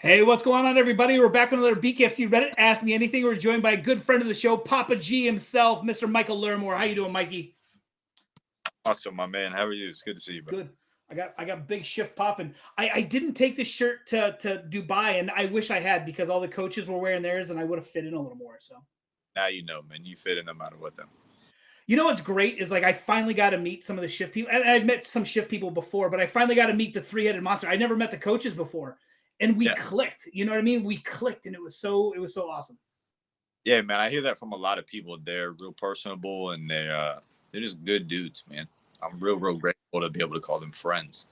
Hey, what's going on, everybody? We're back on another BKFC Reddit Ask Me Anything. We're joined by a good friend of the show, PapaG himself, Mr. Michael Larrimore. How you doing, Mikey? Awesome, my man. How are you? It's good to see you, bro. Good. I got big shift popping. I didn't take the shirt to Dubai, and I wish I had because all the coaches were wearing theirs, and I would have fit in a little more. So Now you know, man. You fit in no matter what, them. you know what's great is like I finally got to meet some of the shift people, and I've met some shift people before, but I finally got to meet the three-headed monster. I never met the coaches before, and we Yeah, clicked. You know what I mean? We clicked, and it was so awesome. yeah, man. I hear that from a lot of people. They're real personable and they're just good dudes, man. I'm real grateful to be able to call them friends.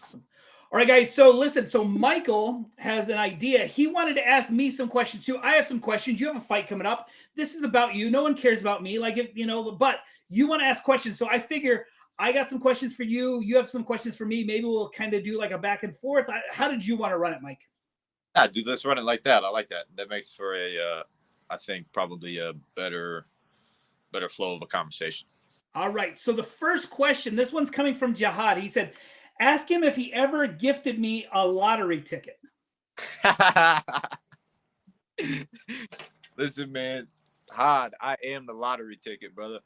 Awesome. All right, guys. So listen. So Michael has an idea. He wanted to ask me some questions too. I have some questions. You have a fight coming up. This is about you. No one cares about me. Like if you know, but you want to ask questions. So I figure I got some questions for you. You have some questions for me. Maybe we'll kind of do like a back and forth. How did you want to run it, Mike? Yeah, dude. Let's run it like that. I like that. That makes for I think probably a better flow of a conversation. All right. So the first question. This one's coming from Jihad. He said, "Ask him if he ever gifted me a lottery ticket." Listen, man. Hard. I am the lottery ticket, brother.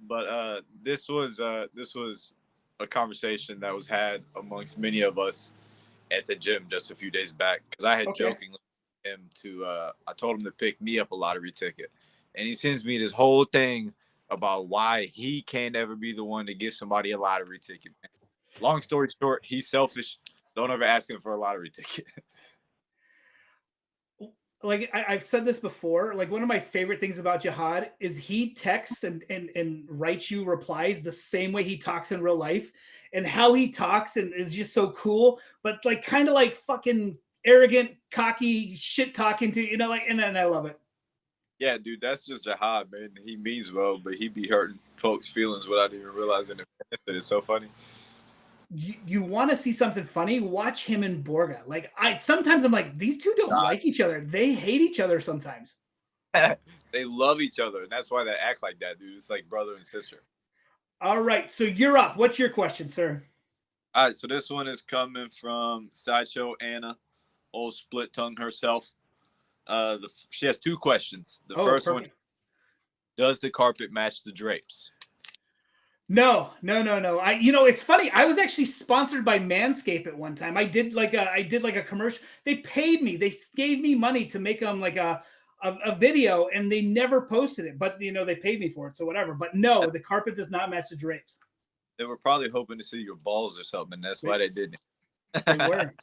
But this was a conversation that was had amongst many of us at the gym just a few days back because I had Okay. jokingly him to I told him to pick me up a lottery ticket, and he sends me this whole thing about why he can't ever be the one to give somebody a lottery ticket. Long story short, he's selfish. Don't ever ask him for a lottery ticket. Like I've said this before, like one of my favorite things about Jihad is he texts and writes you replies the same way he talks in real life, and how he talks and is just so cool, but like kind of like fucking arrogant, cocky shit talking to like, and I love it. Yeah, dude, that's just Jihad, man. He means well, but he be hurting folks' feelings without even realizing it. It's so funny. You want to see something funny? Watch him and Borga. Like I sometimes I'm like these two don't God. like each other. They hate each other sometimes. They love each other, and that's why they act like that, dude. It's like brother and sister. All right, so you're up. What's your question, sir? All right, so this one is coming from Sideshow Anna, old split tongue herself. She has two questions. The Oh, first one: perfect. does the carpet match the drapes? No, no, no, no. It's funny. I was actually sponsored by Manscaped at one time. I did like a commercial. They paid me. They gave me money to make them like a video, and they never posted it. But they paid me for it, so whatever. But no, the carpet does not match the drapes. They were probably hoping to see your balls or something, and that's They why they didn't. they were.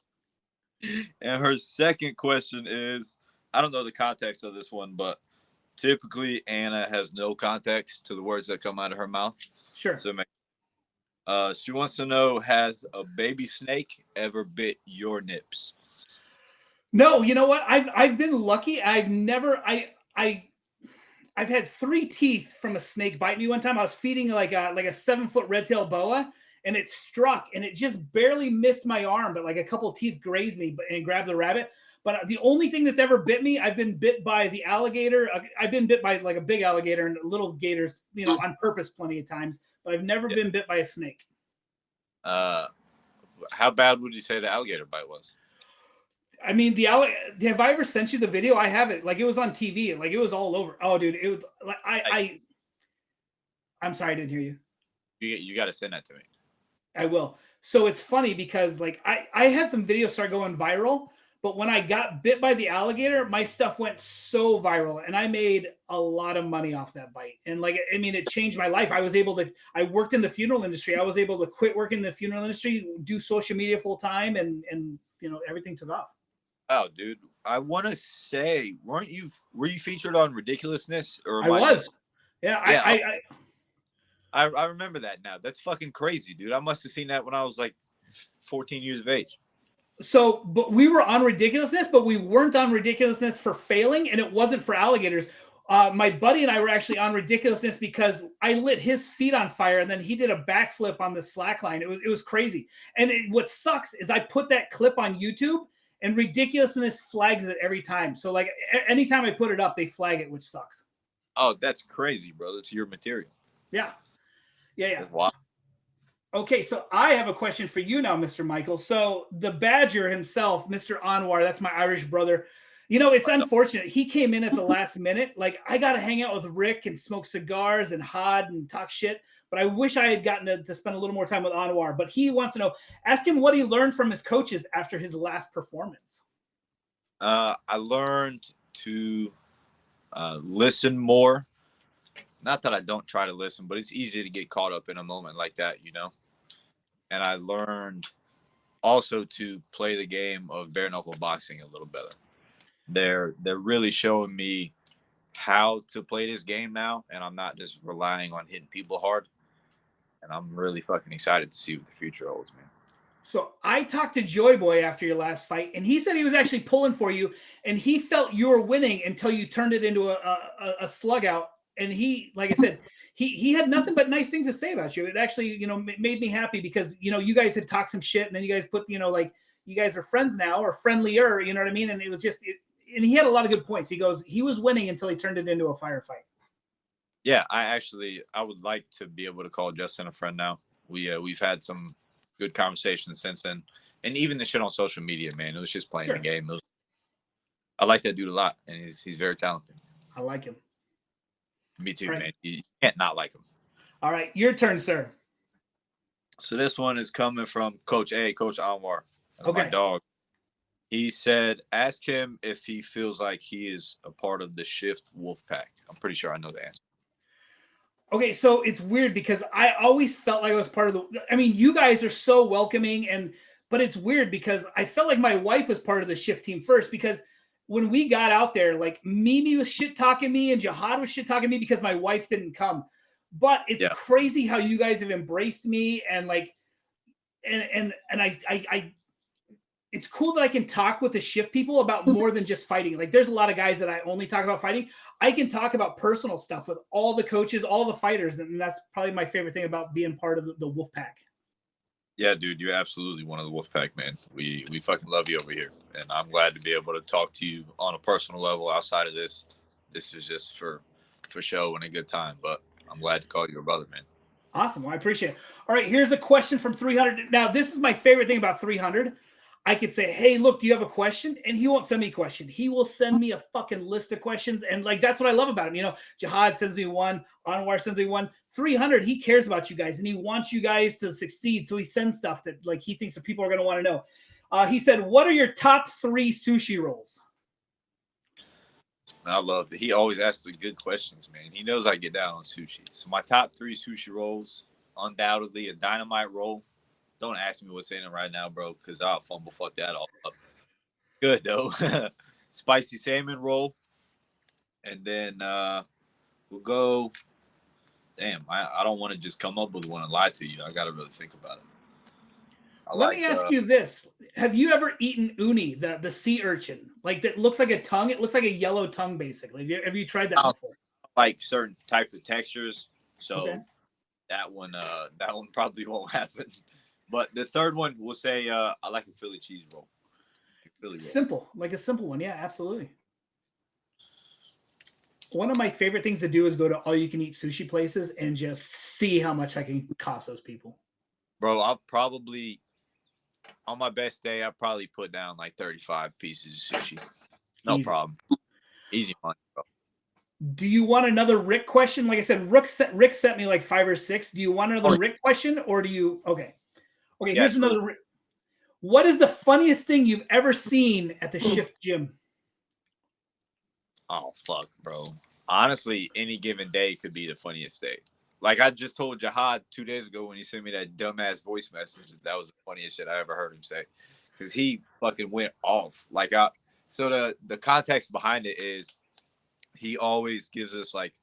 And her second question is: I don't know the context of this one, but typically Anna has no context to the words that come out of her mouth. Sure. So she wants to know: has a baby snake ever bit your nips? No, you know what? I've been lucky. I've had three teeth from a snake bite me one time. I was feeding like a 7 foot red tail boa, and it struck, and it just barely missed my arm, but like a couple teeth grazed me, and grabbed the rabbit. But the only thing that's ever bit me, I've been bit by the alligator. I've been bit by like a big alligator and little gators, on purpose plenty of times. But I've never Yeah. been bit by a snake. Uh, how bad would you say the alligator bite was? I mean, have I ever sent you the video? I have it. Like it was on TV. Like it was all over. Oh, dude, it was like I, I'm sorry, I didn't hear you. you got to send that to me. I will. So it's funny because like I had some videos start going viral, but when I got bit by the alligator, my stuff went so viral, and I made a lot of money off that bite. And like I mean, it changed my life. I worked in the funeral industry. I was able to quit working in the funeral industry, do social media full time, and everything took off. Oh, dude, I want to say, were you featured on Ridiculousness, or I am I just? was. Yeah, Yeah, I remember that now. That's fucking crazy, dude. I must have seen that when I was like 14 years of age. but we were on ridiculousness, but we weren't on ridiculousness for failing, and it wasn't for alligators. My buddy and I were actually on ridiculousness because I lit his feet on fire, and then he did a backflip on the slack line. It was crazy. And what sucks is I put that clip on YouTube, and ridiculousness flags it every time. So like anytime I put it up, they flag it, which sucks. Oh, that's crazy, bro. That's your material. Yeah, yeah, yeah. That's wild. Okay, so I have a question for you now, Mr. Michael. So the Badger himself, Mr. Anwar, that's my Irish brother. You know, it's unfortunate. He came in at the last minute. Like, I got to hang out with Rick and smoke cigars and Hod and talk shit. But I wish I had gotten to spend a little more time with Anwar. But he wants to know, ask him what he learned from his coaches after his last performance. I learned to listen more. Not that I don't try to listen, but it's easy to get caught up in a moment like that, you know? And I learned also to play the game of bare knuckle boxing a little better. They're really showing me how to play this game now, and I'm not just relying on hitting people hard. And I'm really fucking excited to see what the future holds, man. So I talked to Joy Boy after your last fight, and he said he was actually pulling for you, and he felt you were winning until you turned it into a slug out. And he, like I said, he had nothing but nice things to say about you. It actually, you know, made me happy because, you know, you guys had talked some shit, and then you guys put, you know, like you guys are friends now or friendlier, you know what I mean? And it was just, and he had a lot of good points. He goes, he was winning until he turned it into a firefight. Yeah, I would like to be able to call Justin a friend now. We've had some good conversations since then, and even the shit on social media, man. It was just playing the game. I like that dude a lot, and he's very talented. I like him. Me too, man. You can't not like him. All right, your turn, sir. So this one is coming from Coach Anwar, Okay. my dog. He said, ask him if he feels like he is a part of the Shift Wolfpack. I'm pretty sure I know the answer. Okay, so it's weird because I always felt like I was part of the. I mean, you guys are so welcoming, but it's weird because I felt like my wife was part of the Shift team first because when we got out there, like Mimi was shit talking me and Jihad was shit talking me because my wife didn't come. But it's crazy how you guys have embraced me and like, and I it's cool that I can talk with the Shift people about more than just fighting. Like there's a lot of guys that I only talk about fighting. I can talk about personal stuff with all the coaches, all the fighters. And that's probably my favorite thing about being part of the Wolfpack. Yeah, dude, you're absolutely one of the Wolfpack, man. We fucking love you over here. And I'm glad to be able to talk to you on a personal level outside of this. This is just for show and a good time. But I'm glad to call you a brother, man. Awesome. Well, I appreciate it. All right, here's a question from 300. Now, this is my favorite thing about 300. I could say, hey, look, do you have a question? And he won't send me a question. He will send me a fucking list of questions. And like, that's what I love about him. You know, Jihad sends me one, Anwar sends me one. 300, he cares about you guys and he wants you guys to succeed. So he sends stuff that like he thinks that people are going to want to know. He said, what are your top 3 sushi rolls? I love it. He always asks the good questions, man. He knows I get down on sushi. So my top 3 sushi rolls, undoubtedly a dynamite roll. Don't ask me what's in it right now, bro, because I'll fumble fuck that all up. Good though. Spicy salmon roll. And then we'll go. Damn, I don't want to just come up with one and lie to you. I gotta really think about it. Let me ask you this. Have you ever eaten uni, the sea urchin? Like that looks like a tongue. It looks like a yellow tongue, basically. Have you tried that before? Like certain type of textures. So Okay. that one probably won't happen. But the third one, we'll say I like a Philly cheese roll. Philly roll. Simple, like a simple one. Yeah, absolutely. One of my favorite things to do is go to all you can eat sushi places and just see how much I can cost those people. Bro, I'll probably, on my best day, I'll probably put down like 35 pieces of sushi. No problem. Easy money, bro. Do you want another Rick question? Like I said, Rick sent me like 5 or 6. Do you want another Rick question or do you? Okay. Okay, here's another Rick. What is the funniest thing you've ever seen at the Shift gym? Oh, fuck, bro. Honestly, any given day could be the funniest day. Like I just told Jihad 2 days ago when he sent me that dumbass voice message, that was the funniest shit I ever heard him say. Because he fucking went off. So the context behind it is he always gives us like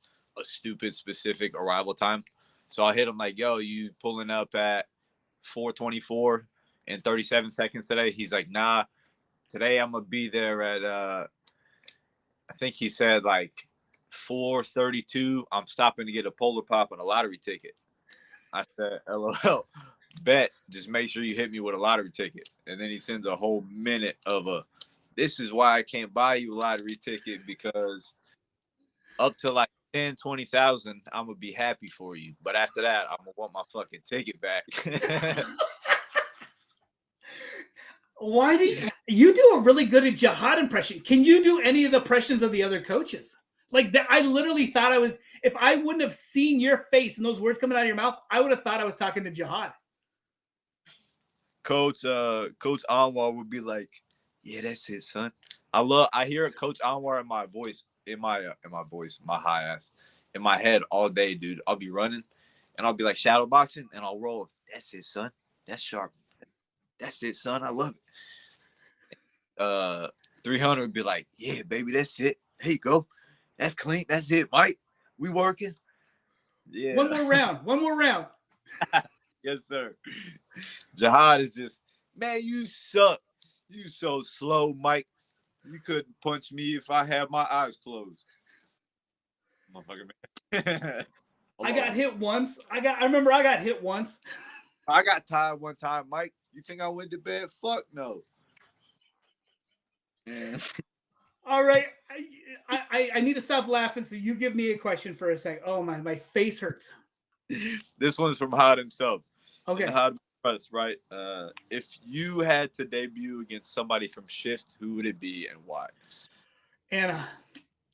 a stupid specific arrival time. So I hit him like, yo, you pulling up at 4:24 and 37 seconds today? He's like, nah, today I'm gonna be there at I think he said like 4:32. I'm stopping to get a Polar Pop and a lottery ticket. I said, LOL, bet. Just make sure you hit me with a lottery ticket. And then he sends a whole minute of this is why I can't buy you a lottery ticket because up to like 10, 20,000, I'm gonna be happy for you. But after that, I'm gonna want my fucking ticket back. Why do you do a really good Jihad impression? Can you do any of the impressions of the other coaches? Like that, I literally thought I was. If I wouldn't have seen your face and those words coming out of your mouth, I would have thought I was talking to Jihad. Coach Anwar would be like, "Yeah, that's it, son." I hear Coach Anwar in my voice, my high ass, in my head all day, dude. I'll be running, and I'll be like shadow boxing, and I'll roll. That's it, son. That's sharp. That's it, son. I love it. 300 would be like, "Yeah, baby, that's it. Here you go. That's clean. That's it, Mike. We working." Yeah. One more round. One more round. Yes, sir. Jihad is just, man, you suck. You so slow, Mike. You couldn't punch me if I had my eyes closed. Motherfucker, man. I got hit once. I remember I got hit once. I got tired one time, Mike. You think I went to bed? Fuck no. All right. I need to stop laughing. So you give me a question for a second. Oh, my face hurts. This one's from Hod himself. Okay. Hod Press, right? If you had to debut against somebody from Shift, who would it be and why? Anna.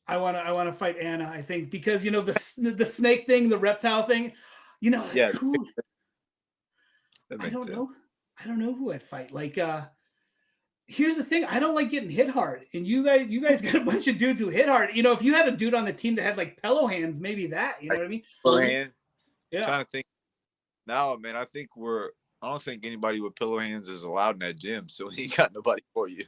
I want to fight Anna, I think, because, you know, the snake thing, the reptile thing, you know, Yeah, who, I don't know. I don't know who I'd fight. Like, here's the thing. I don't like getting hit hard. And you guys got a bunch of dudes who hit hard. You know, if you had a dude on the team that had like pillow hands, maybe that, you know what I mean? Pillow hands. Yeah. I'm trying to think. Now, man, I don't think anybody with pillow hands is allowed in that gym. So he got nobody for you.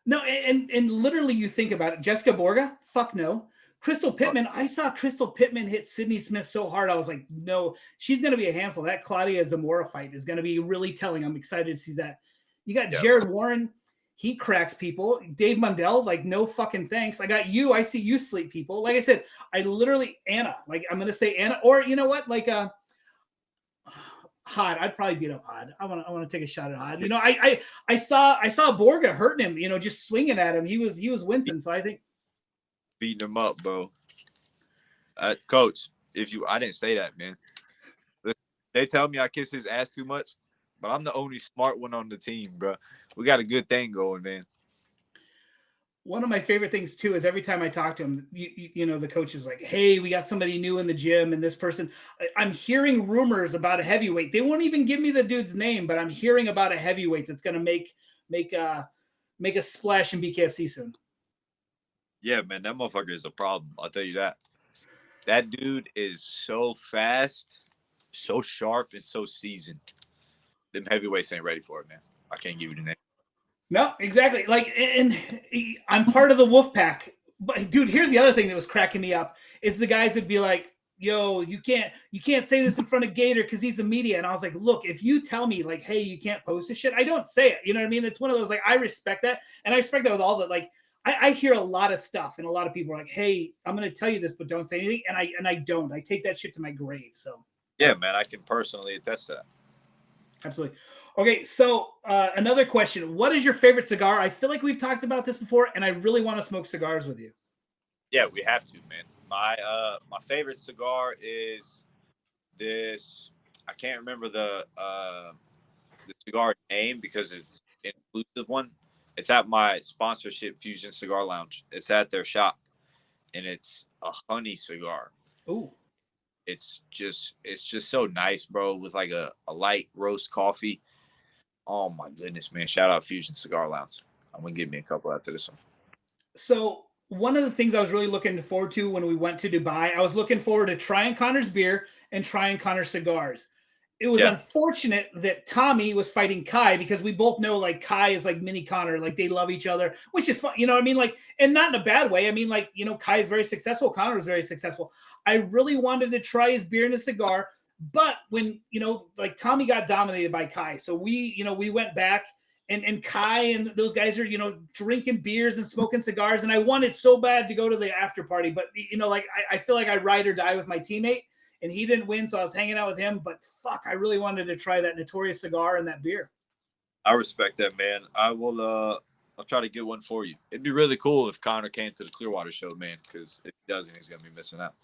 No, and literally you think about it. Jessica Borga? Fuck no. Crystal Pittman, I saw Crystal Pittman hit Sydney Smith so hard. I was like, no, she's going to be a handful. That Claudia Zamora fight is going to be really telling. I'm excited to see that. You got Jared Warren. He cracks people. Dave Mundell, like, no fucking thanks. I got you. I see you sleep people. Like I said, Anna. Like, I'm going to say Anna. Or, you know what? Like, Hod, I'd probably beat up Hod. I want to take a shot at Hod. You know, I saw Borga hurting him. You know, just swinging at him. He was wincing. So I think beating him up, bro. Coach, I didn't say that, man. They tell me I kiss his ass too much, but I'm the only smart one on the team, bro. We got a good thing going, man. One of my favorite things too is every time I talk to him, you know, the coach is like, "Hey, we got somebody new in the gym, and this person." I'm hearing rumors about a heavyweight. They won't even give me the dude's name, but I'm hearing about a heavyweight that's going to make a splash in BKFC soon. Yeah, man, that motherfucker is a problem. I'll tell you that. That dude is so fast, so sharp, and so seasoned. Them heavyweights ain't ready for it, man. I can't give you the name. No, exactly. Like, and I'm part of the wolf pack. But dude, here's the other thing that was cracking me up is the guys would be like, "Yo, you can't say this in front of Gator because he's the media." And I was like, "Look, if you tell me like, hey, you can't post this shit, I don't say it." You know what I mean? It's one of those, like, I respect that, and I respect that with all the, like, I hear a lot of stuff, and a lot of people are like, "Hey, I'm going to tell you this, but don't say anything." And I don't. I take that shit to my grave. So yeah, man, I can personally attest to that. Absolutely. Okay, so another question. What is your favorite cigar? I feel like we've talked about this before, and I really want to smoke cigars with you. Yeah, we have to, man. My favorite cigar is this. I can't remember the cigar name because it's an inclusive one. It's at my sponsorship Fusion Cigar Lounge. It's at their shop, and it's a honey cigar. Ooh. It's just so nice, bro, with like a light roast coffee. Oh my goodness, man. Shout out Fusion Cigar Lounge. I'm gonna give me a couple after this one. So one of the things I was really looking forward to when we went to Dubai, I was looking forward to trying Connor's beer and trying Connor's cigars. It was unfortunate that Tommy was fighting Kai because we both know, like, Kai is like mini Connor, like they love each other, which is fun. You know what I mean? Like, and not in a bad way. I mean, like, you know, Kai is very successful. Connor is very successful. I really wanted to try his beer and his cigar, but when, you know, like Tommy got dominated by Kai. So we went back and Kai and those guys are, you know, drinking beers and smoking cigars. And I wanted so bad to go to the after party, but, you know, like I feel like I ride or die with my teammate. And he didn't win, so I was hanging out with him. But fuck, I really wanted to try that Notorious cigar and that beer. I respect that, man. I will. I'll try to get one for you. It'd be really cool if Connor came to the Clearwater show, man, because if he doesn't, he's gonna be missing out.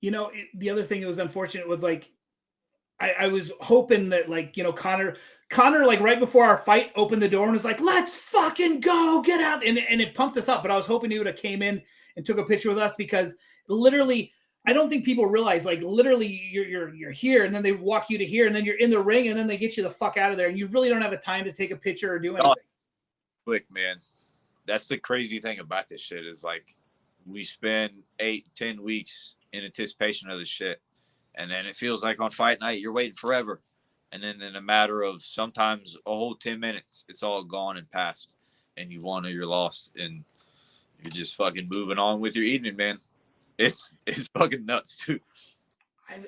The other thing that was unfortunate was like I was hoping that like Connor like right before our fight opened the door and was like, let's fucking go, get out, and it pumped us up. But I was hoping he would have came in and took a picture with us because literally I don't think people realize like literally you're here and then they walk you to here and then you're in the ring and then they get you the fuck out of there and you really don't have a time to take a picture or do anything. Quick, man. That's the crazy thing about this shit is like we spend 8-10 weeks in anticipation of this shit. And then it feels like on fight night, you're waiting forever. And then in a matter of sometimes a whole 10 minutes, it's all gone and passed. And you won or you're lost. And you're just fucking moving on with your evening, man. It's fucking nuts, too.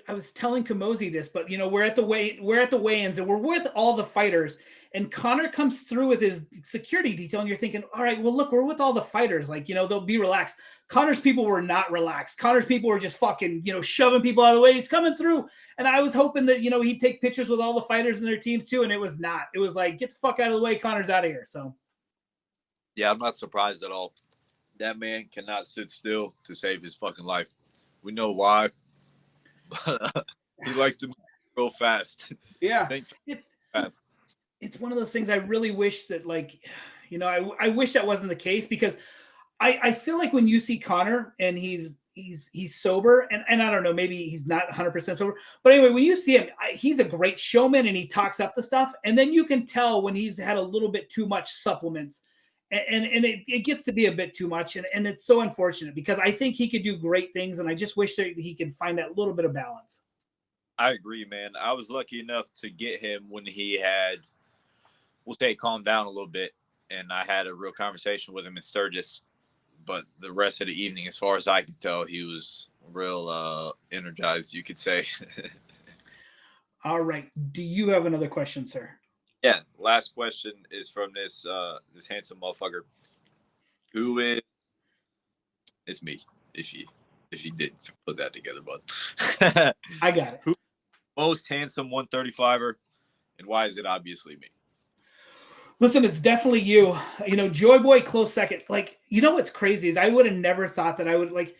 I was telling Kamosi this, but we're at the weigh-ins and we're with all the fighters. And Connor comes through with his security detail, and you're thinking, all right, well, look, we're with all the fighters. Like, they'll be relaxed. Connor's people were not relaxed. Connor's people were just fucking, shoving people out of the way. He's coming through. And I was hoping that, he'd take pictures with all the fighters and their teams too. And it was not. It was like, get the fuck out of the way. Connor's out of here. So. Yeah, I'm not surprised at all. That man cannot sit still to save his fucking life. We know why. But he likes to move real fast. Yeah. It's one of those things I really wish that like, I wish that wasn't the case because I feel like when you see Connor and he's sober and I don't know, maybe he's not 100% sober, but anyway, when you see him, he's a great showman and he talks up the stuff. And then you can tell when he's had a little bit too much supplements and it gets to be a bit too much. And it's so unfortunate because I think he could do great things. And I just wish that he could find that little bit of balance. I agree, man. I was lucky enough to get him when he had, we'll say, calmed down a little bit. And I had a real conversation with him in Sturgis. But the rest of the evening, as far as I could tell, he was real energized, you could say. All right. Do you have another question, sir? Yeah. Last question is from this handsome motherfucker. Who is? It's me. If you didn't put that together, bud. I got it. Who most handsome 135er, and why is it obviously me? Listen, it's definitely you. Joy Boy close second. Like, what's crazy is I would have never thought that I would like.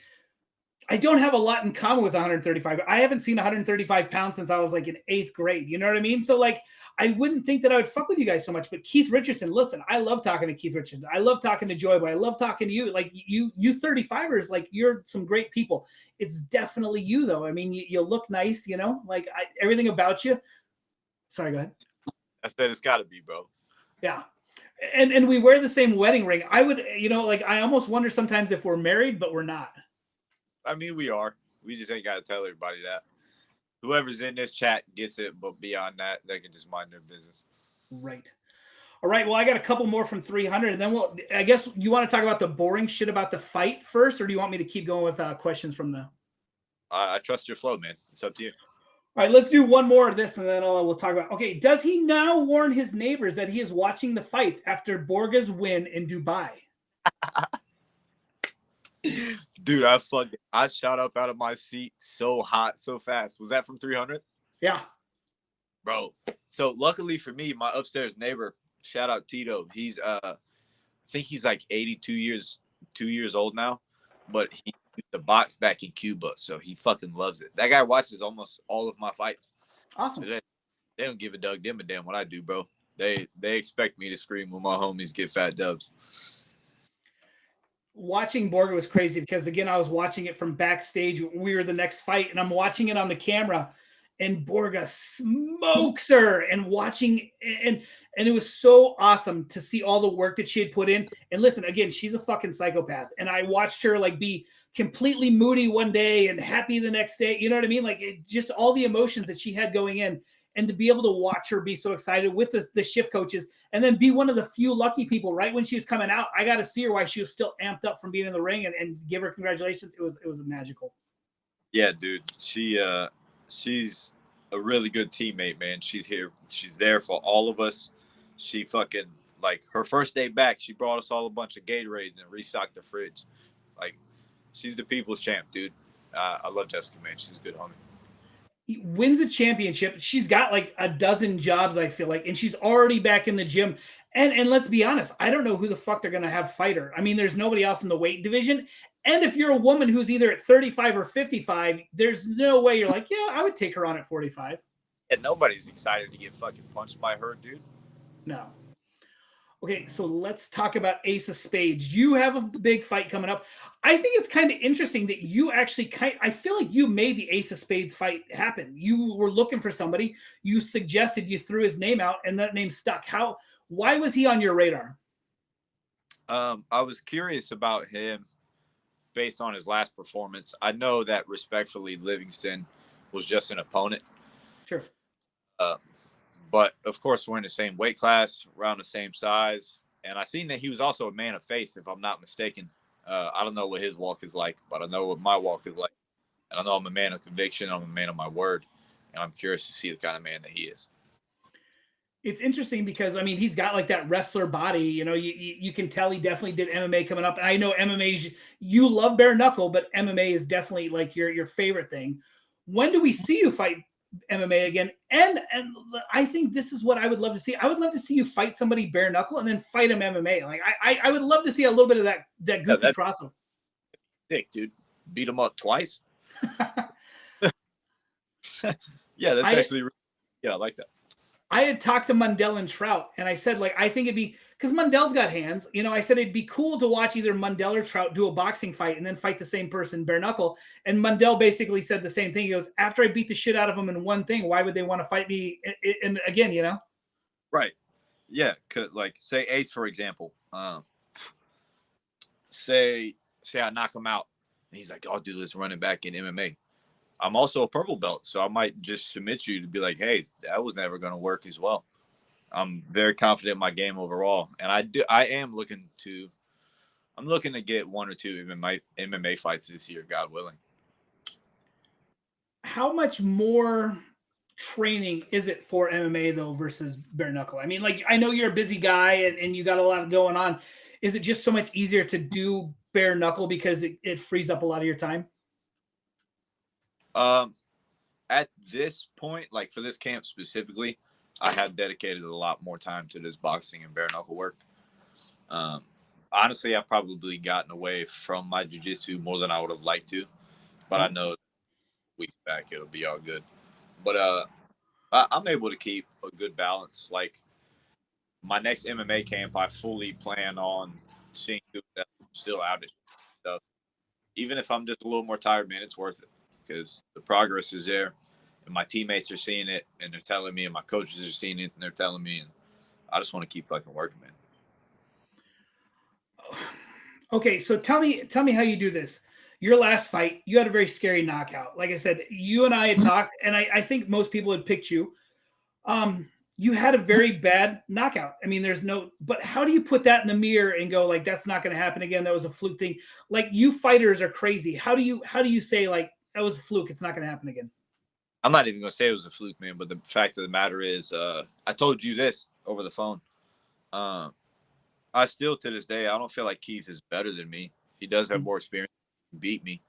I don't have a lot in common with 135. I haven't seen 135 pounds since I was like in 8th grade. You know what I mean? So like, I wouldn't think that I would fuck with you guys so much. But Keith Richardson, listen, I love talking to Keith Richardson. I love talking to Joy Boy. I love talking to you. Like you 35ers, like you're some great people. It's definitely you though. I mean, you look nice. Like everything about you. Sorry, go ahead. I said it's got to be, bro. Yeah. And we wear the same wedding ring. I would, like I almost wonder sometimes if we're married, but we're not. I mean, we are. We just ain't got to tell everybody that. Whoever's in this chat gets it, but beyond that, they can just mind their business. Right. All right. Well, I got a couple more from 300, and then I guess you want to talk about the boring shit about the fight first, or do you want me to keep going with questions from the? I trust your flow, man. It's up to you. All right, let's do one more of this, and then we'll talk about. Okay, does he now warn his neighbors that he is watching the fights after Borga's win in Dubai? Dude, I shot up out of my seat so hot, so fast. Was that from 300? Yeah. Bro. So luckily for me, my upstairs neighbor, shout out Tito. He's I think he's like 82 years old now, but he used to box back in Cuba, so he fucking loves it. That guy watches almost all of my fights. Awesome. So they don't give a damn what I do, bro. They expect me to scream when my homies get fat dubs. Watching Borga was crazy because again, I was watching it from backstage. We were the next fight, and I'm watching it on the camera, and Borga smokes her, and watching, and it was so awesome to see all the work that she had put in. And listen, again, she's a fucking psychopath, and I watched her like be completely moody one day and happy the next day. You know what I mean? Like just all the emotions that she had going in. And to be able to watch her be so excited with the shift coaches and then be one of the few lucky people right when she was coming out, I got to see her while she was still amped up from being in the ring and give her congratulations. It was magical. Yeah, dude. She's a really good teammate, man. She's there for all of us. She fucking, like, her first day back, she brought us all a bunch of Gatorades and restocked the fridge. Like, she's the people's champ, dude. I love Jessica, man. She's a good homie. He wins a championship. She's got like a dozen jobs, I feel like, and she's already back in the gym. And let's be honest, I don't know who the fuck they're gonna have fight her. I mean, there's nobody else in the weight division. And if you're a woman who's either at 35 or 55, there's no way you're like, yeah, I would take her on at 45. And nobody's excited to get fucking punched by her, dude. No. Okay, so let's talk about Ace of Spades. You have a big fight coming up. I think it's kind of interesting that you actually I feel like you made the Ace of Spades fight happen. You were looking for somebody, you suggested, you threw his name out, and that name stuck. Why was he on your radar? I was curious about him based on his last performance. I know that respectfully Livingston was just an opponent. Sure. But of course, we're in the same weight class, around the same size. And I seen that he was also a man of faith, if I'm not mistaken. I don't know what his walk is like, but I know what my walk is like. And I know I'm a man of conviction. I'm a man of my word. And I'm curious to see the kind of man that he is. It's interesting because, I mean, he's got like that wrestler body. You know, you can tell he definitely did MMA coming up. And I know MMA, you love bare knuckle, but MMA is definitely like your favorite thing. When do we see you fight MMA again? And I think this is what I would love to see. I would love to see you fight somebody bare knuckle and then fight him MMA. Like I would love to see a little bit of that goofy crossover. Sick, dude. Beat him up twice. Yeah, that's actually, yeah, I like that. I had talked to Mundell and Trout, and I said, like, I think it'd be, because Mundell's got hands, you know, I said it'd be cool to watch either Mundell or Trout do a boxing fight and then fight the same person bare knuckle. And Mundell basically said the same thing. He goes, after I beat the shit out of them in one thing, why would they want to fight me and again, you know? Right. Yeah. Like, say Ace, for example, say I knock him out and he's like, I'll do this running back in MMA. I'm also a purple belt, so I might just submit you to be like, hey, that was never going to work as well. I'm very confident in my game overall, and I'm looking to get one or two MMA fights this year, God willing. How much more training is it for MMA though versus bare knuckle? I mean, like, I know you're a busy guy and you got a lot going on. Is it just so much easier to do bare knuckle because it frees up a lot of your time? At this point, like for this camp specifically, I have dedicated a lot more time to this boxing and bare knuckle work. Honestly, I've probably gotten away from my jiu-jitsu more than I would have liked to, but I know weeks back it'll be all good. But I'm able to keep a good balance. Like my next MMA camp, I fully plan on seeing who's still out of stuff. Even if I'm just a little more tired, man, it's worth it because the progress is there. And my teammates are seeing it, and they're telling me, and my coaches are seeing it, and they're telling me, and I just want to keep fucking working, man. Okay, so tell me how you do this. Your last fight, you had a very scary knockout. Like I said, you and I had talked, and I think most people had picked you. You had a very bad knockout. I mean, but how do you put that in the mirror and go like, that's not going to happen again? That was a fluke thing. Like, you fighters are crazy. How do you say like, that was a fluke, it's not going to happen again? I'm not even going to say it was a fluke, man, but the fact of the matter is, I told you this over the phone. I still, to this day, I don't feel like Keith is better than me. He does have more experience, beat me,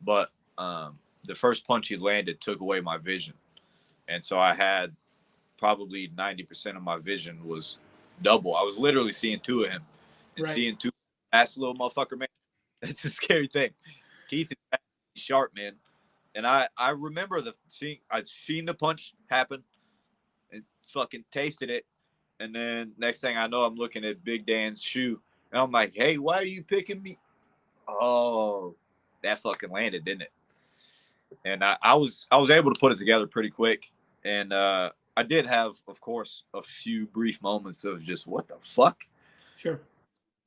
but the first punch he landed took away my vision. And so I had probably 90% of my vision was double. I was literally seeing two of him and seeing two fast little motherfucker, man. That's a scary thing. Keith is sharp, man. And I remember I'd seen the punch happen and fucking tasted it. And then next thing I know, I'm looking at Big Dan's shoe. And I'm like, hey, why are you picking me? Oh, that fucking landed, didn't it? And I was able to put it together pretty quick. And I did have, of course, a few brief moments of just what the fuck? Sure.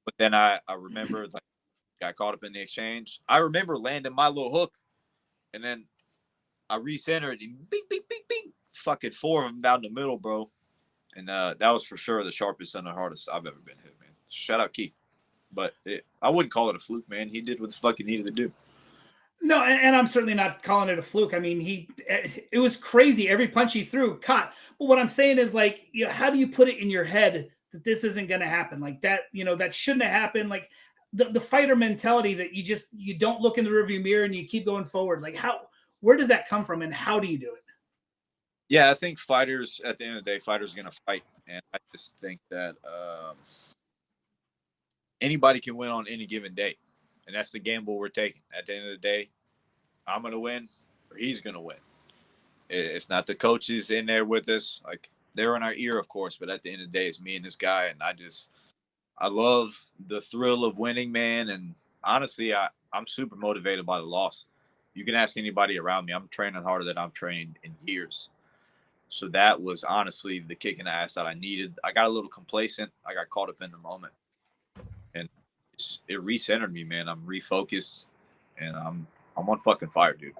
But then I remember, like, got caught up in the exchange. I remember landing my little hook. And then I recentered and bing, bing, bing, bing. Fucking four of them down the middle, bro. And that was for sure the sharpest and the hardest I've ever been hit, man. Shout out Keith. But I wouldn't call it a fluke, man. He did what the fuck he needed to do. No, and I'm certainly not calling it a fluke. I mean, it was crazy. Every punch he threw caught. But what I'm saying is, like, you know, how do you put it in your head that this isn't going to happen? Like that, you know, that shouldn't have happened. Like the fighter mentality that you don't look in the rearview mirror and you keep going forward. Like where does that come from and how do you do it? Yeah, I think fighters at the end of the day, fighters are gonna fight, and I just think that anybody can win on any given day, and that's the gamble we're taking. At the end of the day, I'm gonna win, or he's gonna win. It's not the coaches in there with us, like they're in our ear, of course, but at the end of the day, it's me and this guy, and I love the thrill of winning, man, and honestly, I'm super motivated by the loss. You can ask anybody around me. I'm training harder than I've trained in years. So that was honestly the kick in the ass that I needed. I got a little complacent. I got caught up in the moment, and it recentered me, man. I'm refocused, and I'm on fucking fire, dude.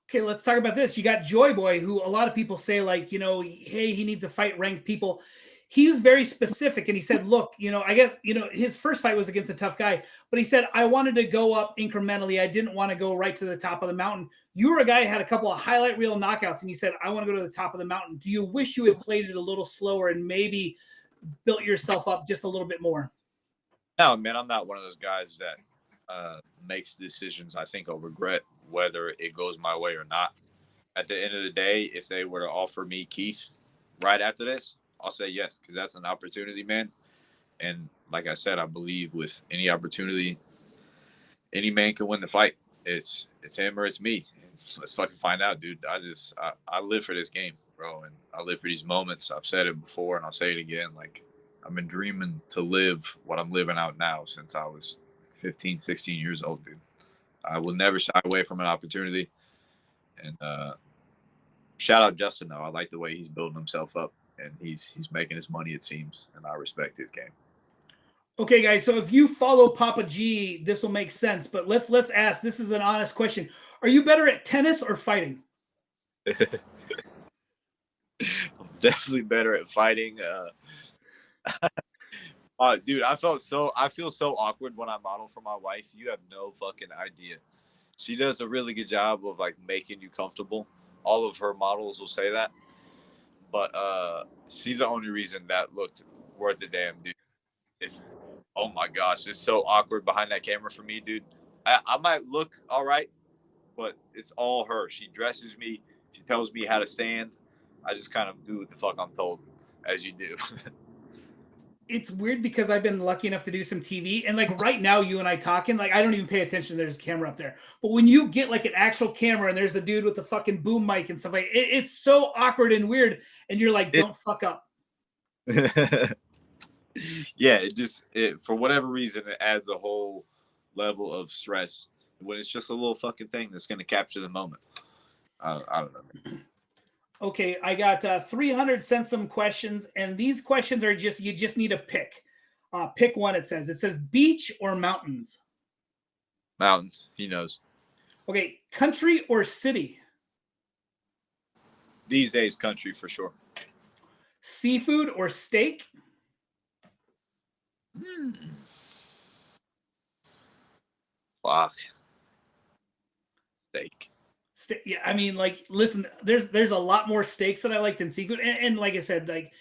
Okay, let's talk about this. You got Joy Boy, who a lot of people say, like, hey, he needs to fight ranked people. He was very specific and he said, look, I guess, his first fight was against a tough guy, but he said, I wanted to go up incrementally. I didn't want to go right to the top of the mountain. You were a guy who had a couple of highlight reel knockouts and you said, I want to go to the top of the mountain. Do you wish you had played it a little slower and maybe built yourself up just a little bit more? No, man, I'm not one of those guys that makes decisions I think I'll regret whether it goes my way or not. At the end of the day, if they were to offer me Keith right after this, I'll say yes, because that's an opportunity, man. And like I said, I believe with any opportunity, any man can win the fight. It's him or it's me. Let's fucking find out, dude. I live for this game, bro, and I live for these moments. I've said it before and I'll say it again. Like I've been dreaming to live what I'm living out now since I was 15, 16 years old, dude. I will never shy away from an opportunity. And shout out Justin though. I like the way he's building himself up and he's making his money, it seems, and I respect his game. Okay, guys. So if you follow PapaG, this will make sense. But let's ask. This is an honest question. Are you better at tennis or fighting? I'm definitely better at fighting. Dude, I feel so awkward when I model for my wife. You have no fucking idea. She does a really good job of like making you comfortable. All of her models will say that, but she's the only reason that looked worth the damn, dude. If oh my gosh, it's so awkward behind that camera for me, dude. I might look all right, but it's all her. She dresses me. She tells me how to stand. I just kind of do what the fuck I'm told, as you do. It's weird because I've been lucky enough to do some TV, and like right now, you and I talking, like I don't even pay attention. There's a camera up there, but when you get like an actual camera and there's a dude with the fucking boom mic and stuff like it's so awkward and weird, and you're like, It, don't fuck up. yeah, it for whatever reason it adds a whole level of stress when it's just a little fucking thing that's going to capture the moment. I don't know. Okay, I got 300 sent some questions, and these questions are just you just need to pick. Pick one. It says beach or mountains. Mountains, he knows. Okay, country or city. These days, country for sure. Seafood or steak. Fuck. Steak. Yeah, I mean, like, listen, there's a lot more steaks that I like than seafood, and like I said, like,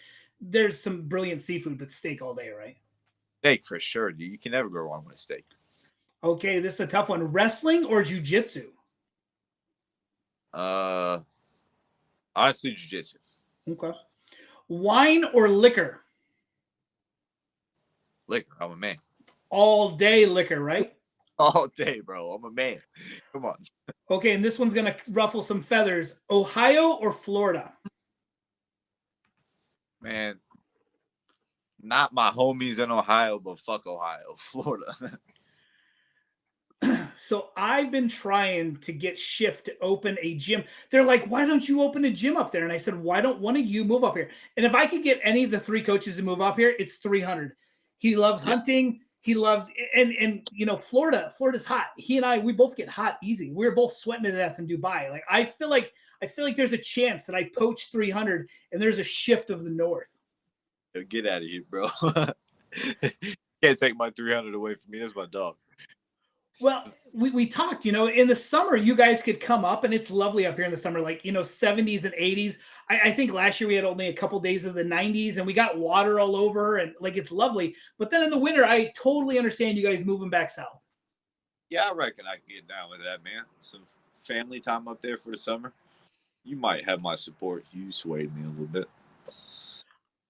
there's some brilliant seafood, but steak all day, right? Steak for sure, dude. You can never go wrong with a steak. Okay, this is a tough one. Wrestling or jujitsu? Uh, Honestly, jiu-jitsu. Okay. Wine or liquor? Liquor. I'm a man. All day liquor, right? All day, bro. I'm a man. Come on. Okay, and this one's gonna ruffle some feathers. Ohio or Florida? Man, not my homies in Ohio, but fuck Ohio. Florida. So I've been trying to get Shift to open a gym. They're like, why don't you open a gym up there? And I said, why don't one of you move up here? And if I could get any of the three coaches to move up here, it's 300. He loves Yeah. hunting. He loves and Florida's hot. He and I, we both get hot easy. We were both sweating to death in Dubai. Like I feel like there's a chance that I poach 300 and there's a Shift of the North. Yo, get out of here, bro. Can't take my 300 away from me. That's my dog. Well, we talked, in the summer, you guys could come up and it's lovely up here in the summer, like, 70s and 80s. I think last year we had only a couple days of the 90s and we got water all over and like, it's lovely. But then in the winter, I totally understand you guys moving back south. Yeah, I reckon I can get down with that, man. Some family time up there for the summer. You might have my support. You swayed me a little bit.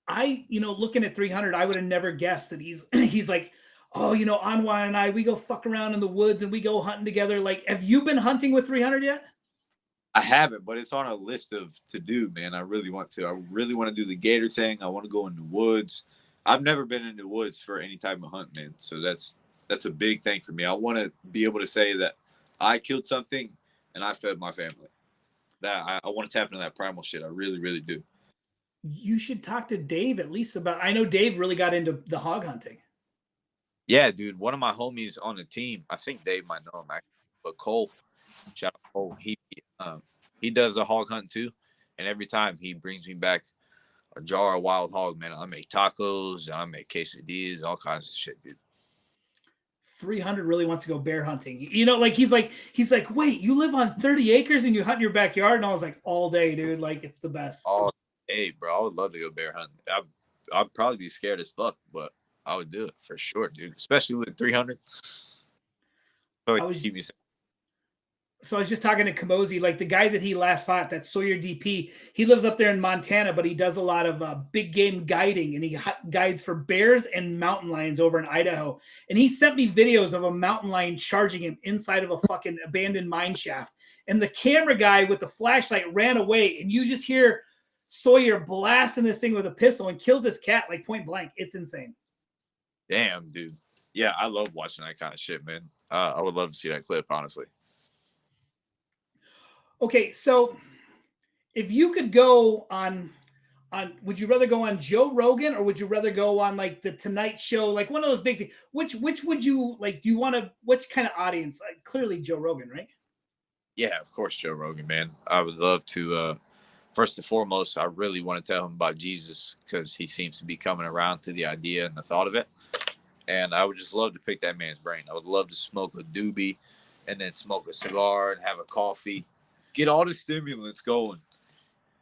Looking at 300, I would have never guessed that he's he's like, oh, Anwar and I, we go fuck around in the woods and we go hunting together. Like, have you been hunting with 300 yet? I haven't, but it's on a list of to do, man. I really want to. I really want to do the gator thing. I want to go in the woods. I've never been in the woods for any type of hunt, man. So that's a big thing for me. I want to be able to say that I killed something and I fed my family. That I want to tap into that primal shit. I really, really do. You should talk to Dave at least about. I know Dave really got into the hog hunting. Yeah, dude. One of my homies on the team, I think Dave might know him actually, but Cole, shout out Cole. He does a hog hunt too, and every time he brings me back a jar of wild hog, man. I make tacos, I make quesadillas, all kinds of shit, dude. 300 really wants to go bear hunting. He's like, wait, you live on 30 acres and you hunt in your backyard? And I was like, all day, dude. Like, it's the best. Oh, hey, bro, I would love to go bear hunting. I'd probably be scared as fuck, but I would do it for sure, dude. Especially with 300. So I was keep me safe. so I was just talking to Kamosi, like the guy that he last fought, that Sawyer DP. He lives up there in Montana, but he does a lot of big game guiding, and he guides for bears and mountain lions over in Idaho. And he sent me videos of a mountain lion charging him inside of a fucking abandoned mine shaft. And the camera guy with the flashlight ran away, and you just hear Sawyer blasting this thing with a pistol and kills this cat like point blank. It's insane. Damn, dude. Yeah, I love watching that kind of shit, man. I would love to see that clip, honestly. Okay, so if you could go on would you rather go on Joe Rogan or would you rather go on like the Tonight Show, like one of those big things? Which would you like? Do you want to? Which kind of audience? Clearly Joe Rogan, right? Yeah, of course, Joe Rogan, man. I would love to. First and foremost, I really want to tell him about Jesus because he seems to be coming around to the idea and the thought of it. And I would just love to pick that man's brain. I would love to smoke a doobie and then smoke a cigar and have a coffee, get all the stimulants going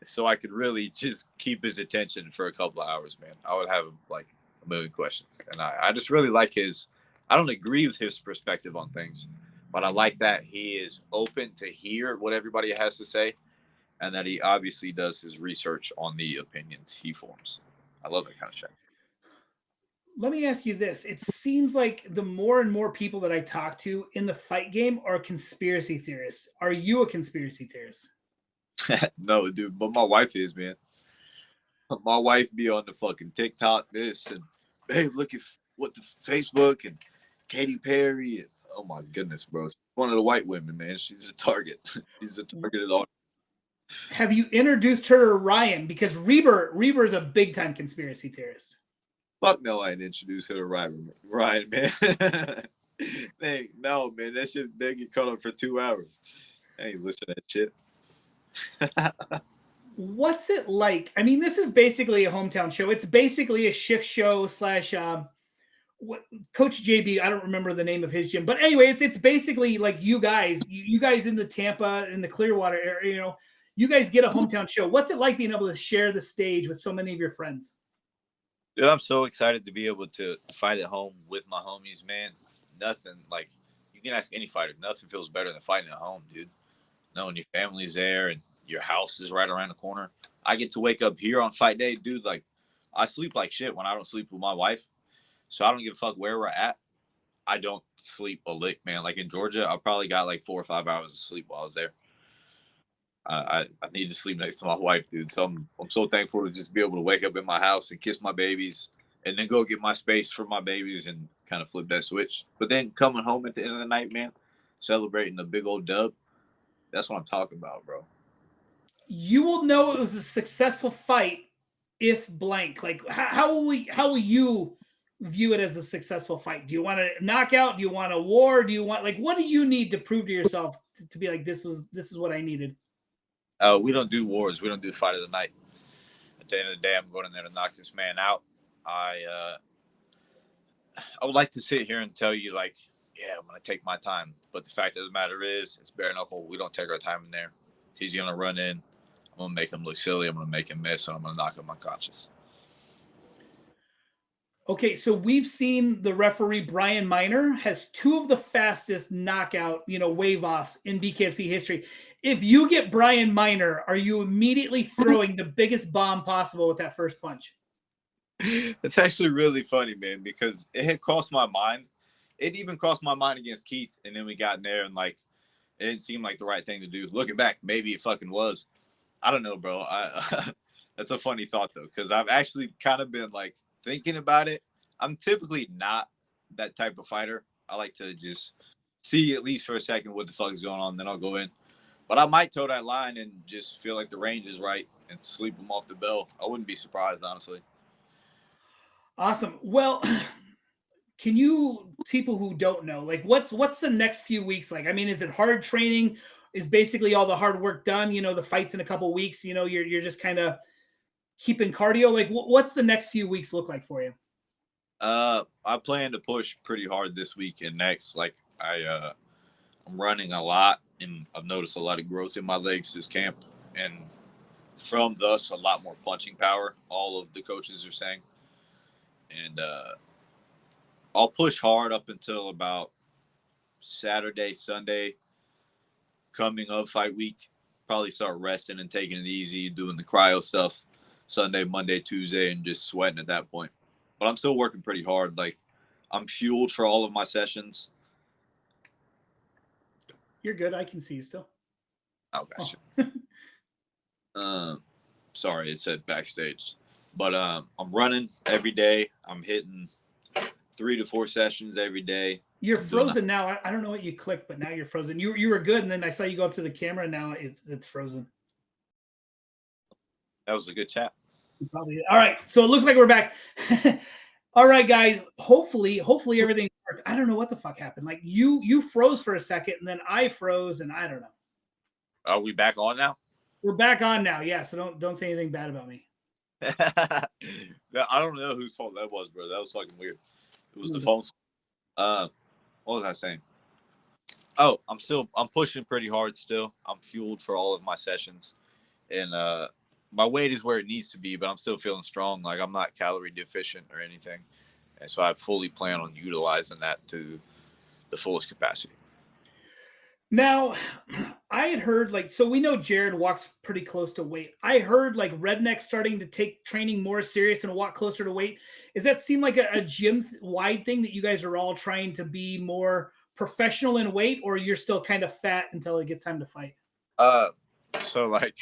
so I could really just keep his attention for a couple of hours, man. I would have like a million questions. And I just really like I don't agree with his perspective on things, but I like that he is open to hear what everybody has to say and that he obviously does his research on the opinions he forms. I love that kind of shit. Let me ask you this. It seems like the more and more people that I talk to in the fight game are conspiracy theorists. Are you a conspiracy theorist? No, dude, but my wife is, man. My wife be on the fucking TikTok this and hey, look at what the Facebook and Katy Perry and oh my goodness, bro. She's one of the white women, man. She's a target. She's a targeted audience. Have you introduced her to Ryan? Because Reber is a big time conspiracy theorist. Fuck no, I ain't introduced her to Ryan, man. Hey, no, man. That shit they get cut up for 2 hours. I ain't listen to that shit. What's it like? I mean, this is basically a hometown show. It's basically a shift show slash what Coach JB. I don't remember the name of his gym, but anyway, it's basically like you guys in the Tampa in the Clearwater area. You guys get a hometown show. What's it like being able to share the stage with so many of your friends? Dude, I'm so excited to be able to fight at home with my homies, man. Nothing like you can ask any fighter. Nothing feels better than fighting at home, dude. Knowing your family's there and your house is right around the corner. I get to wake up here on fight day, dude. Like, I sleep like shit when I don't sleep with my wife. So I don't give a fuck where we're at. I don't sleep a lick, man. Like in Georgia, I probably got like 4 or 5 hours of sleep while I was there. I need to sleep next to my wife, dude. So I'm so thankful to just be able to wake up in my house and kiss my babies, and then go get my space for my babies and kind of flip that switch. But then coming home at the end of the night, man, celebrating the big old dub. That's what I'm talking about, bro. You will know it was a successful fight if blank. Like how will you view it as a successful fight? Do you want a knockout? Do you want a war? Do you want like what do you need to prove to yourself to be like this is what I needed? We don't do wars. We don't do fight of the night. At the end of the day, I'm going in there to knock this man out. I would like to sit here and tell you like, yeah, I'm gonna take my time. But the fact of the matter is, it's bare knuckle. We don't take our time in there. He's gonna run in. I'm gonna make him look silly. I'm gonna make him miss, and I'm gonna knock him unconscious. Okay, so we've seen the referee Brian Miner has two of the fastest knockout, wave offs in BKFC history. If you get Brian Miner, are you immediately throwing the biggest bomb possible with that first punch? It's actually really funny, man, because it had crossed my mind. It even crossed my mind against Keith, and then we got in there and like it didn't seem like the right thing to do. Looking back, maybe it fucking was. I don't know, bro. That's a funny thought though, because I've actually kind of been like thinking about it. I'm typically not that type of fighter. I like to just see at least for a second what the fuck is going on, then I'll go in. But I might toe that line and just feel like the range is right and sleep them off the bell. I wouldn't be surprised, honestly. Awesome. Well, can you people who don't know, like what's the next few weeks like? I mean, is it hard training? Is basically all the hard work done? The fights in a couple weeks. You're just kind of keeping cardio. Like, what's the next few weeks look like for you? I plan to push pretty hard this week and next. Like I'm running a lot, and I've noticed a lot of growth in my legs this camp, and from thus a lot more punching power. All of the coaches are saying, and I'll push hard up until about Saturday, Sunday, coming of fight week. Probably start resting and taking it easy, doing the cryo stuff Sunday, Monday, Tuesday, and just sweating at that point. But I'm still working pretty hard. Like I'm fueled for all of my sessions. You're good. I can see you still. Oh, Oh. gotcha. Um, sorry, it said backstage, but I'm running every day. I'm hitting 3 to 4 sessions every day. You're I'm doing frozen now. I don't know what you clicked, but now you're frozen. You were good, and then I saw you go up to the camera, and now it's frozen. that was a good chat. Probably. All right. So it looks like we're back. All right, guys. Hopefully everything worked. I don't know what the fuck happened. Like you froze for a second, and then I froze, and I don't know. Are we back on now? We're back on now. Yeah. So don't say anything bad about me. I don't know whose fault that was, bro. That was fucking weird. It was the phone. What was I saying? Oh, I'm pushing pretty hard still. I'm fueled for all of my sessions, and my weight is where it needs to be, but I'm still feeling strong. Like I'm not calorie deficient or anything, and so I fully plan on utilizing that to the fullest capacity. Now, I had heard so we know Jared walks pretty close to weight. I heard like Redneck starting to take training more serious and walk closer to weight. Does that seem like a gym wide thing that you guys are all trying to be more professional in weight, or you're still kind of fat until it gets time to fight? Uh, so like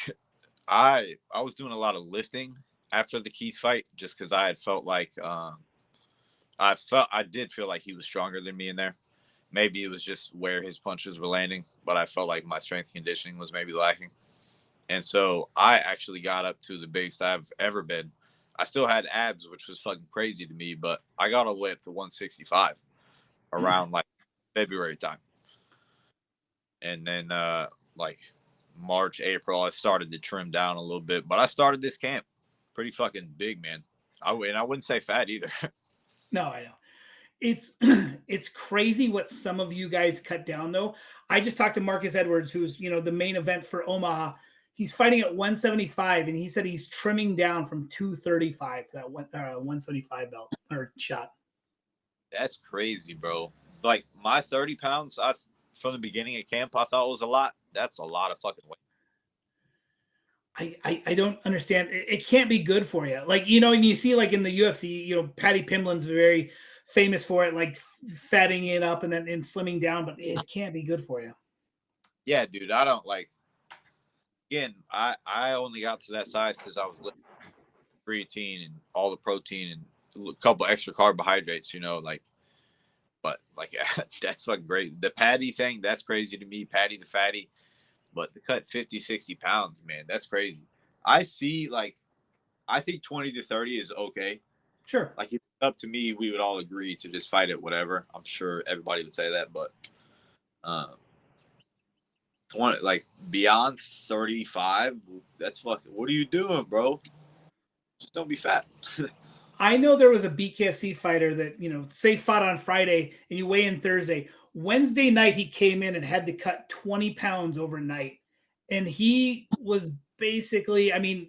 I was doing a lot of lifting after the Keith fight, just because I had felt like I did feel like he was stronger than me in there. Maybe it was just where his punches were landing, but I felt like my strength conditioning was maybe lacking. And so I actually got up to the biggest I've ever been. I still had abs, which was fucking crazy to me, but I got all the way up to 165 around like February time. And then like March, April, I started to trim down a little bit, but I started this camp pretty fucking big, man. And I wouldn't say fat either. No, I know. It's it's crazy what some of you guys cut down though. I just talked to Marcus Edwards, who's the main event for Omaha. He's fighting at 175, and he said he's trimming down from 235 that 175 belt or shot. That's crazy, bro. Like my 30 pounds, I from the beginning of camp, I thought was a lot. That's a lot of fucking weight. I don't understand. It can't be good for you. Like, and you see like in the UFC, Patty Pimlin's very famous for it, like fatting it up and then slimming down, but it can't be good for you. Yeah, dude. I don't like. Again, I only got to that size because I was lifting creatine and all the protein and a couple extra carbohydrates. Like, but like that's fucking great. The Patty thing, that's crazy to me. Patty the fatty, but to cut 50, 60 pounds, man, that's crazy. I see like I think 20 to 30 is okay. Sure. Like if it's up to me, we would all agree to just fight it, whatever. I'm sure everybody would say that, but 20, like beyond 35, that's fucking. What are you doing, bro? Just don't be fat. I know there was a BKFC fighter that, say fought on Friday and you weigh in Thursday. Wednesday night, he came in and had to cut 20 pounds overnight. And he was basically, I mean,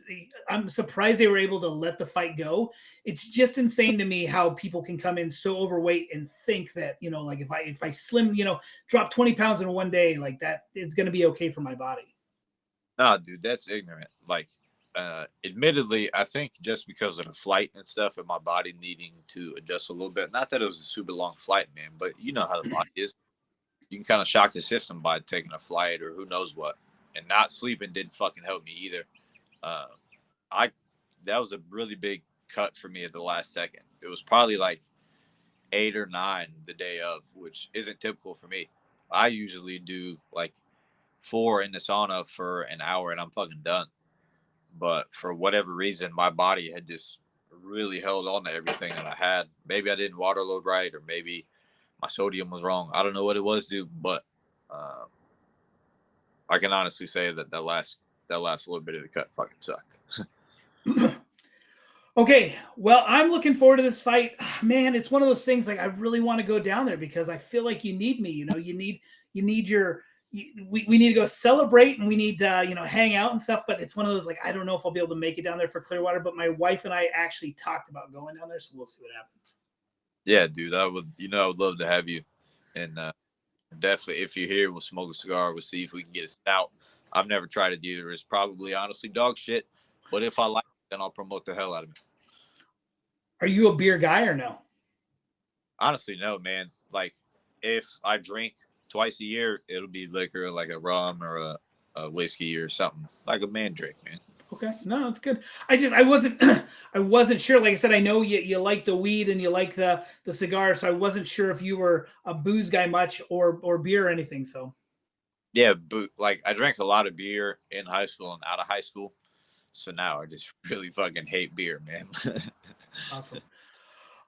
I'm surprised they were able to let the fight go. It's just insane to me how people can come in so overweight and think that, you know, like if I slim, you know, drop 20 pounds in one day, like that, it's going to be okay for my body. Nah, dude, that's ignorant. Like, admittedly, I think just because of the flight and stuff and my body needing to adjust a little bit, not that it was a super long flight, man, but you know how the body is. You can kind of shock the system by taking a flight or who knows what. And not sleeping didn't fucking help me either. Uh, I That was a really big cut for me at the last second. It was probably like 8 or 9 the day of, which isn't typical for me. I usually do like 4 in the sauna for an hour and I'm fucking done. But for whatever reason, my body had just really held on to everything that I had. Maybe I didn't water load right, or maybe my sodium was wrong. I don't know what it was, dude. But uh, I can honestly say that that last little bit of the cut fucking sucked. Okay, well, I'm looking forward to this fight. Man, it's one of those things like I really want to go down there because I feel like you need me, you know, you need your we need to go celebrate and we need to, you know, hang out and stuff, but it's one of those like I don't know if I'll be able to make it down there for Clearwater, but my wife and I actually talked about going down there, so we'll see what happens. Yeah, dude. I would love to have you, and definitely if you're here, we'll smoke a cigar. We'll see if we can get a stout. I've never tried it either. It's probably honestly dog shit, but if I like it, then I'll promote the hell out of it. Are you a beer guy or no? Honestly, no, man. Like, if I drink twice a year, it'll be liquor, like a rum or a whiskey or something, like a man drink, man. Okay, no, that's good. I wasn't I wasn't sure. Like I said, I know you like the weed and you like the cigar, so I wasn't sure if you were a booze guy much or beer or anything. So Yeah, but like I drank a lot of beer in high school and out of high school, so now I just really fucking hate beer, man. awesome.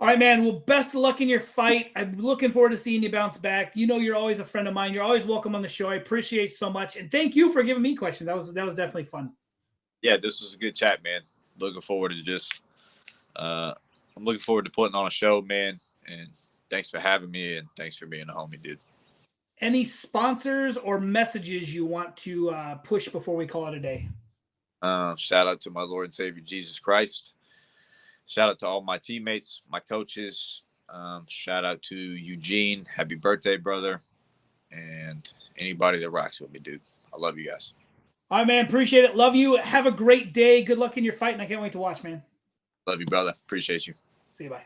All right, man. Well, best of luck in your fight. I'm looking forward to seeing you bounce back. You know, you're always a friend of mine. You're always welcome on the show. I appreciate so much, and thank you for giving me questions. That was definitely fun. Yeah, this was a good chat, man. Looking forward to just, uh, I'm looking forward to putting on a show, man. And thanks for having me, and thanks for being a homie, dude. Any sponsors or messages you want to push before we call it a day? Shout out to my Lord and Savior Jesus Christ. Shout out to all my teammates, my coaches. Shout out to Eugene. Happy birthday, brother. And anybody that rocks with me, dude. I love you guys. All right, man. Appreciate it. Love you. Have a great day. Good luck in your fight, and I can't wait to watch, man. Love you, brother. Appreciate you. See you. Bye.